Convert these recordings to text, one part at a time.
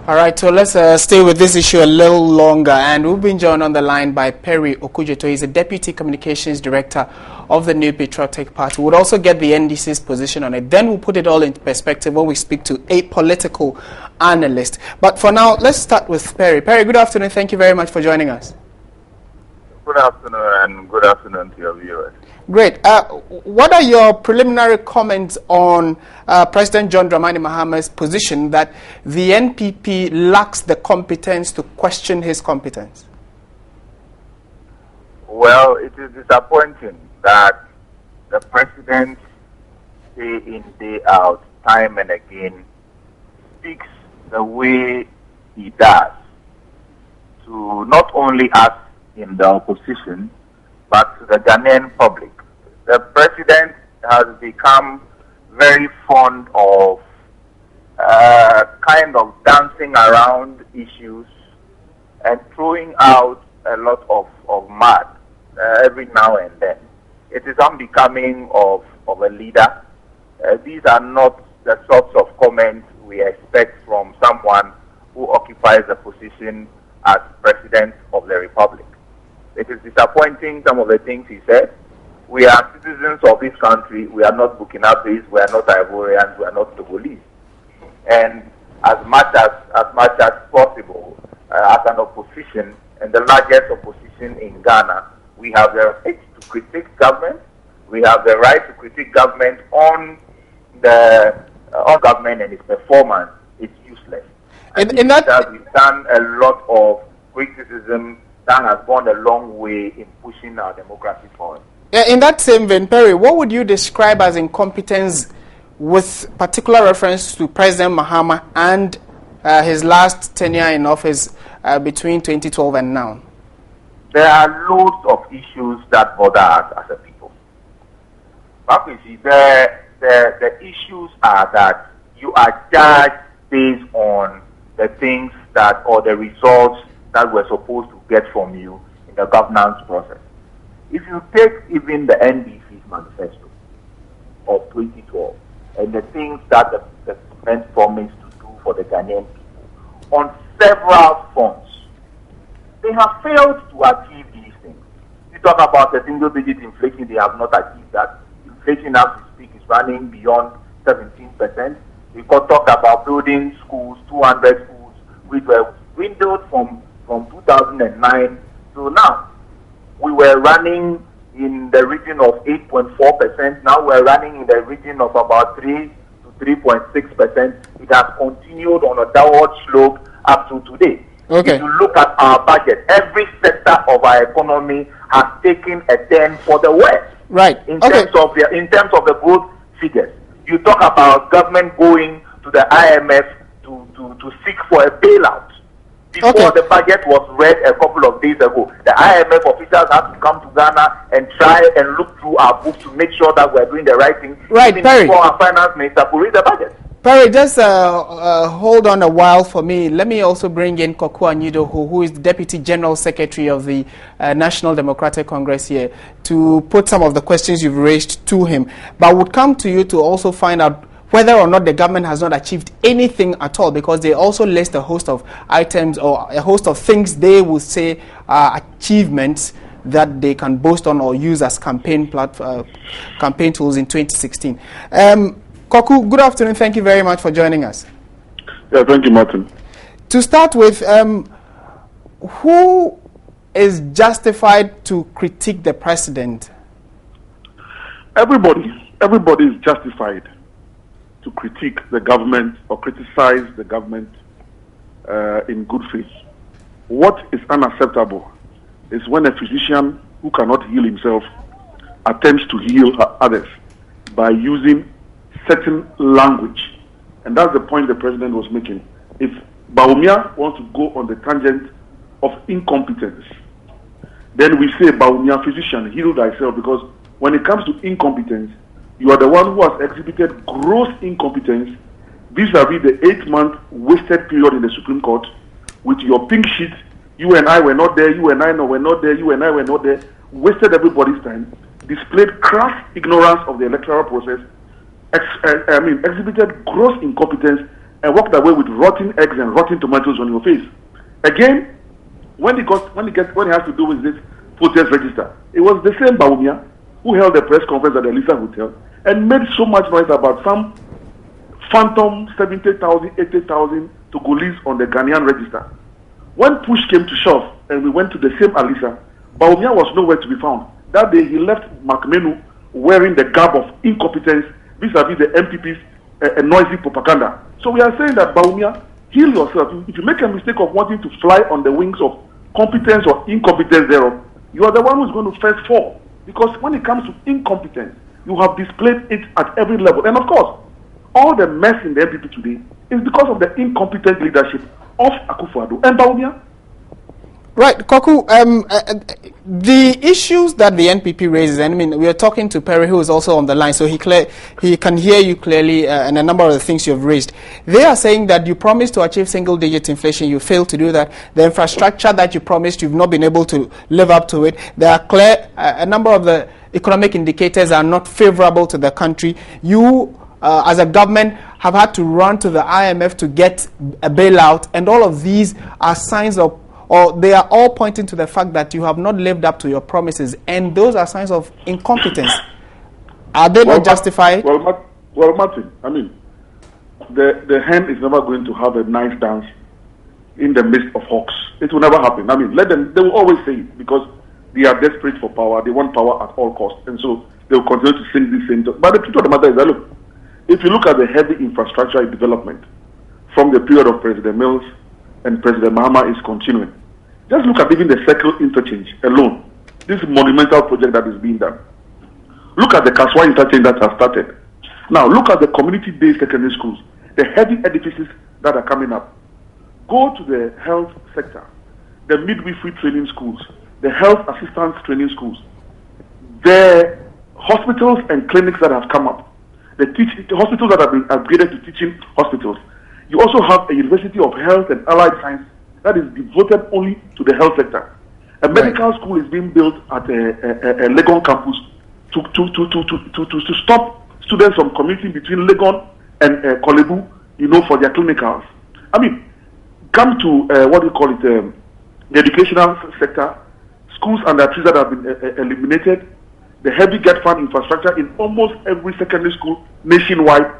All right, so let's stay with this issue a little longer, and we've been joined on the line by Perry Okudzeto. He's the Deputy Communications Director of the New Patriotic Party. We'll also get the NDC's position on it. Then we'll put it all into perspective when we speak to a political analyst. But for now, let's start with Perry. Perry, good afternoon. Thank you very much for joining us. Good afternoon, and good afternoon to your viewers. Great. What are your preliminary comments on President John Dramani Mahama's position that the NPP lacks the competence to question his competence? Well, it is disappointing that the president, day in, day out, time and again, speaks the way he does to not only us in the opposition, but to the Ghanaian public. The president has become very fond of kind of dancing around issues and throwing out a lot of mud every now and then. It is unbecoming of a leader. These are not the sorts of comments we expect from someone who occupies a position as President of the Republic. It is disappointing, some of the things he said. We are citizens of this country. We are not Burkinabes. We are not Ivorians. We are not Togolese. And as much as possible, as an opposition, and the largest opposition in Ghana, we have the right to critique government. We have the right to critique government on government and its performance. It's useless. In that, we've done a lot of criticism that has gone a long way in pushing our democracy forward. In that same vein, Perry, what would you describe as incompetence with particular reference to President Mahama and his last tenure in office between 2012 and now? There are loads of issues that bother us as a people. But you see, the issues are that you are judged based on the things that, or the results that we're supposed to get from you in the governance process. If you take even the NDC's manifesto of 2012 and the things that the government promised to do for the Ghanaian people, on several fronts, they have failed to achieve these things. You talk about the single-digit inflation, they have not achieved that. Inflation, as we speak, is running beyond 17%. We could talk about building schools, 200 schools, which were windowed from 2009 to now. We were running in the region of 8.4%. Now we're running in the region of about 3 to 3.6%. It has continued on a downward slope up to today. Okay. If you look at our budget, every sector of our economy has taken a turn for the worse. Right. In terms of the growth figures. You talk about government going to the IMF to seek for a bailout. Before the budget was read a couple of days ago, the IMF officials had to come to Ghana and try and look through our books to make sure that we're doing the right thing. Right, Perry. Before our finance minister could read the budget. Perry, just hold on a while for me. Let me also bring in Koku Anyidho, who is the Deputy General Secretary of the National Democratic Congress here, to put some of the questions you've raised to him. But I would come to you to also find out whether or not the government has not achieved anything at all, because they also list a host of items or a host of things they will say are achievements that they can boast on or use as campaign tools in 2016. Koku, good afternoon. Thank you very much for joining us. Yeah, thank you, Martin. To start with, who is justified to critique the president? Everybody is justified to critique the government or criticize the government in good faith. What is unacceptable is when a physician who cannot heal himself attempts to heal others by using certain language. And that's the point the president was making. If Bawumia wants to go on the tangent of incompetence, then we say, Bawumia, physician, heal thyself, because when it comes to incompetence, you are the one who has exhibited gross incompetence vis-a-vis the 8-month wasted period in the Supreme Court. With your pink sheet, you and I were not there, you and I were not there, you and I were not there, wasted everybody's time, displayed crass ignorance of the electoral process, exhibited gross incompetence and walked away with rotten eggs and rotten tomatoes on your face. Again, when he has to do with this protest register, it was the same Bawumia who held a press conference at the Lisa Hotel and made so much noise about some phantom 70,000, 80,000 to go list on the Ghanaian register. When push came to shove and we went to the same Alisa, Bawumia was nowhere to be found. That day he left Makmenu wearing the garb of incompetence vis-a-vis the MPP's noisy propaganda. So we are saying that Bawumia, heal yourself. If you make a mistake of wanting to fly on the wings of competence or incompetence thereof, you are the one who's going to first fall. Because when it comes to incompetence, you have displayed it at every level. And of course, all the mess in the MPP today is because of the incompetent leadership of Akufo-Addo and Bawumia. Right, Koku, the issues that the NPP raises, and I mean, we are talking to Perry, who is also on the line, so he can hear you clearly, and a number of the things you've raised. They are saying that you promised to achieve single-digit inflation, you failed to do that. The infrastructure that you promised, you've not been able to live up to it. There are clear, a number of the economic indicators are not favorable to the country. You, as a government, have had to run to the IMF to get a bailout, and all of these are signs of, or they are all pointing to the fact that you have not lived up to your promises, and those are signs of incompetence. Are they not justified? Well, Martin, I mean, the hen is never going to have a nice dance in the midst of hawks. It will never happen. I mean, let them, they will always say it because they are desperate for power. They want power at all costs, and so they will continue to sing this same talk. But the truth of the matter is that, look, if you look at the heavy infrastructure development from the period of President Mills and President Mahama is continuing. Just look at even the circle interchange alone. This monumental project that is being done. Look at the Kaswa interchange that has started. Now look at the community-based secondary schools, the heavy edifices that are coming up. Go to the health sector, the midwifery training schools, the health assistance training schools, the hospitals and clinics that have come up, the hospitals that have been upgraded to teaching hospitals. You also have a University of Health and Allied Science that is devoted only to the health sector. A medical school is being built at a Legon campus to stop students from commuting between Legon and Kolebu, for their clinicals. I mean, come to the educational sector, schools under trees that have been eliminated, the heavy get fund infrastructure in almost every secondary school nationwide,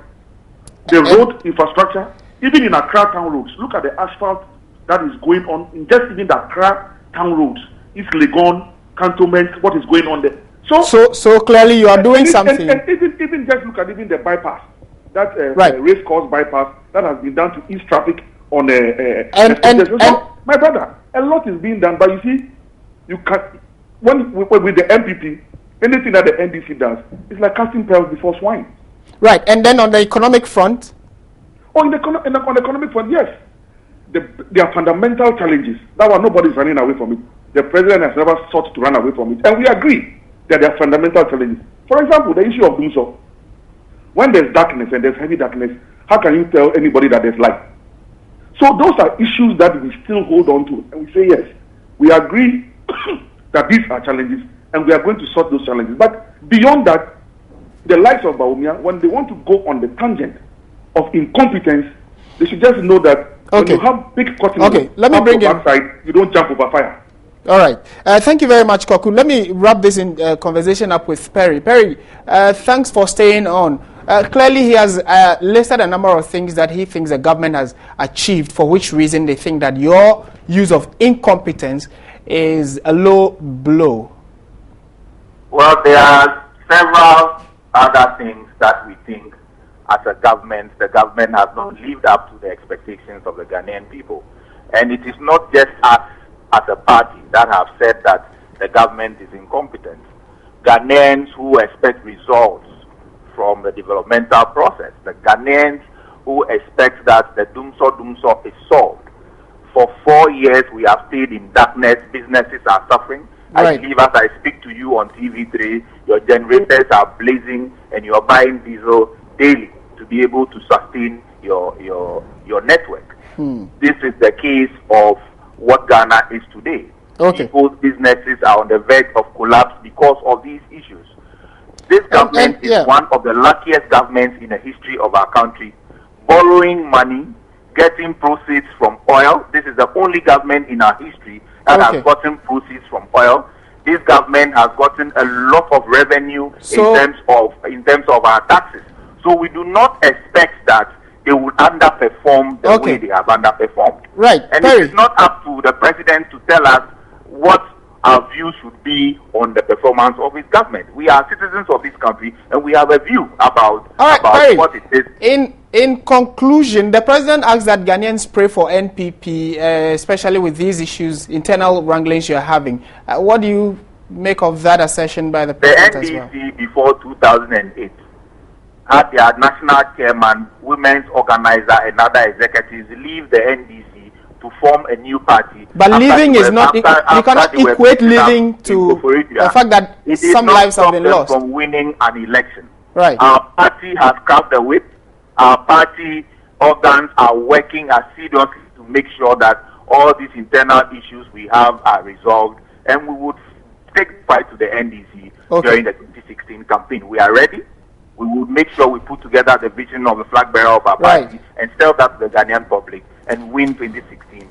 the road infrastructure, even in Accra town roads. Look at the asphalt that is going on in just even the Accra town roads. East Legon, Cantonment, what is going on there. So clearly you are doing something. And even just look at even the bypass, that race course bypass that has been done to ease traffic on my brother, a lot is being done, but you see, you can with the MPP, anything that the NDC does, it's like casting pearls before swine. Right, and then on the economic front? On the economic front, yes. There are fundamental challenges. That one, nobody's running away from it. The president has never sought to run away from it. And we agree that there are fundamental challenges. For example, the issue of doom so. When there's darkness and there's heavy darkness, how can you tell anybody that there's light? So those are issues that we still hold on to. And we say, yes, we agree that these are challenges and we are going to sort those challenges. But beyond that, the likes of Bawumia, when they want to go on the tangent of incompetence, they should just know that when you have big cotton let me bring backside, you don't jump over fire. All right. Thank you very much, Koku. Let me wrap this in conversation up with Perry. Perry, thanks for staying on. Clearly, he has listed a number of things that he thinks the government has achieved, for which reason they think that your use of incompetence is a low blow. Well, there are several other things that we think as a government, the government has not lived up to the expectations of the Ghanaian people. And it is not just us as a party that have said that the government is incompetent. Ghanaians who expect results from the developmental process, the Ghanaians who expect that the doomsor is solved. For 4 years we have stayed in darkness, businesses are suffering. Right. I believe as I speak to you on TV3, your generators are blazing and you are buying diesel daily to be able to sustain your network. This is the case of what Ghana is today. People's businesses are on the verge of collapse because of these issues. This government is one of the luckiest governments in the history of our country. borrowing money, getting proceeds from oil. This is the only government in our history that has gotten proceeds from oil. This government has gotten a lot of revenue in terms of our taxes. So we do not expect that they will underperform the way they have underperformed. Right. And it is not up to the president to tell us what our view should be on the performance of his government. We are citizens of this country, and we have a view about what it is. In conclusion, the president asks that Ghanaians pray for NPP, especially with these issues, internal wranglings you're having. What do you make of that assertion by the president as well? The NDC before 2008 had their national chairman, women's organizer, and other executives leave the NDC to form a new party. But leaving is not, you cannot equate leaving to the fact that some lives have been lost. From winning an election. Right. Our party has cracked the whip. Our party organs are working assiduously to make sure that all these internal issues we have are resolved, and we would take the fight to the NDC during the 2016 campaign. We are ready. We would make sure we put together the vision of the flag bearer of our party and sell that to the Ghanaian public and win 2016.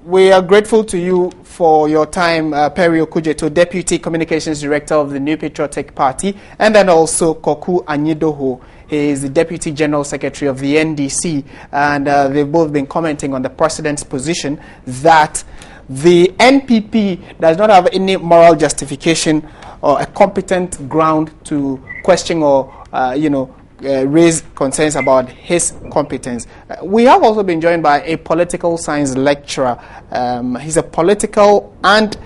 We are grateful to you for your time, Perry Okudzeto, Deputy Communications Director of the New Patriotic Party, and then also Koku Anyidho. He is the Deputy General Secretary of the NDC, and they've both been commenting on the President's position that the NPP does not have any moral justification or a competent ground to question or, raise concerns about his competence. We have also been joined by a political science lecturer. He's a political and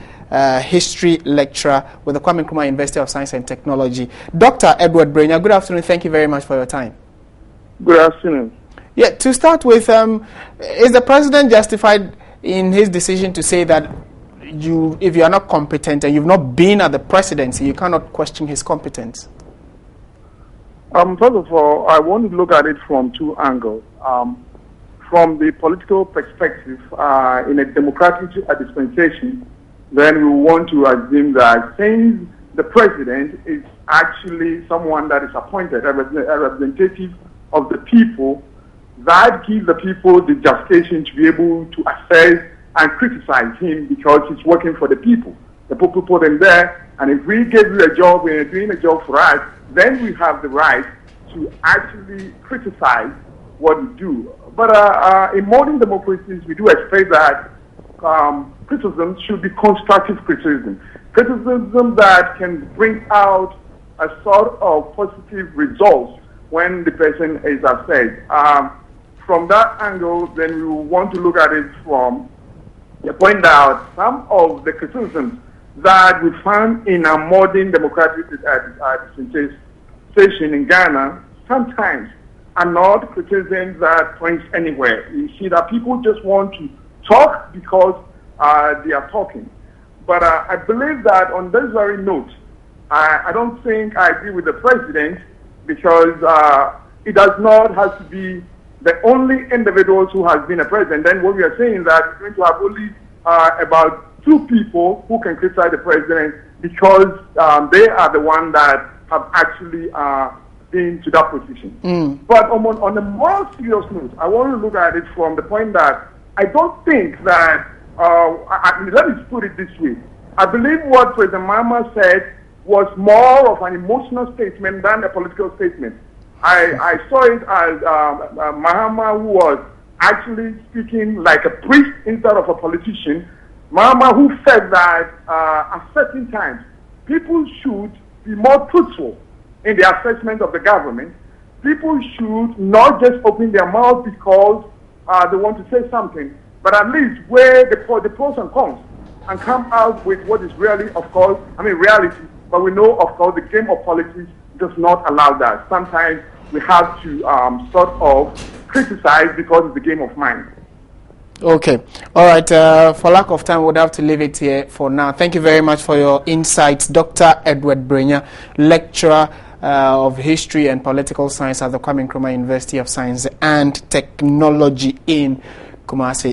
history lecturer with the Kwame Nkrumah University of Science and Technology. Dr. Edward Brenya, good afternoon. Thank you very much for your time. Good afternoon. Yeah, to start with, is the president justified in his decision to say that if you are not competent and you've not been at the presidency, you cannot question his competence? First of all, I want to look at it from two angles. From the political perspective, in a democratic dispensation, then we want to assume that since the president is actually someone that is appointed, a representative of the people, that gives the people the justification to be able to assess and criticize him because he's working for the people. The people put him there, and if we give you a job and you're doing a job for us, then we have the right to actually criticize what we do. But in modern democracies, we do expect that criticism should be constructive criticism. Criticism that can bring out a sort of positive results when the person is assessed. From that angle, then we want to look at it from the point out some of the criticisms that we find in a modern democratic dispensation in Ghana sometimes are not criticisms that points anywhere. You see that people just want to talk because they are talking. But I believe that on this very note, I don't think I agree with the president because it does not have to be the only individuals who has been a president. Then what we are saying is that we're going to have only about two people who can criticize the president because they are the ones that have actually been to that position. But on a more serious note, I want to look at it from the point that I don't think that, let me put it this way. I believe what President Mahama said was more of an emotional statement than a political statement. I saw it as Mahama, who was actually speaking like a priest instead of a politician. Mahama, who said that at certain times people should be more truthful in the assessment of the government. People should not just open their mouth because they want to say something, but at least weigh the pros and cons and come out with what is really, of course, reality. But we know, of course, the game of politics does not allow that. Sometimes we have to sort of criticize because it's the game of mind. Okay. All right. For lack of time, we'll have to leave it here for now. Thank you very much for your insights, Dr. Edward Brenya, lecturer of history and political science at the Kwame Nkrumah University of Science and Technology in Kumasi.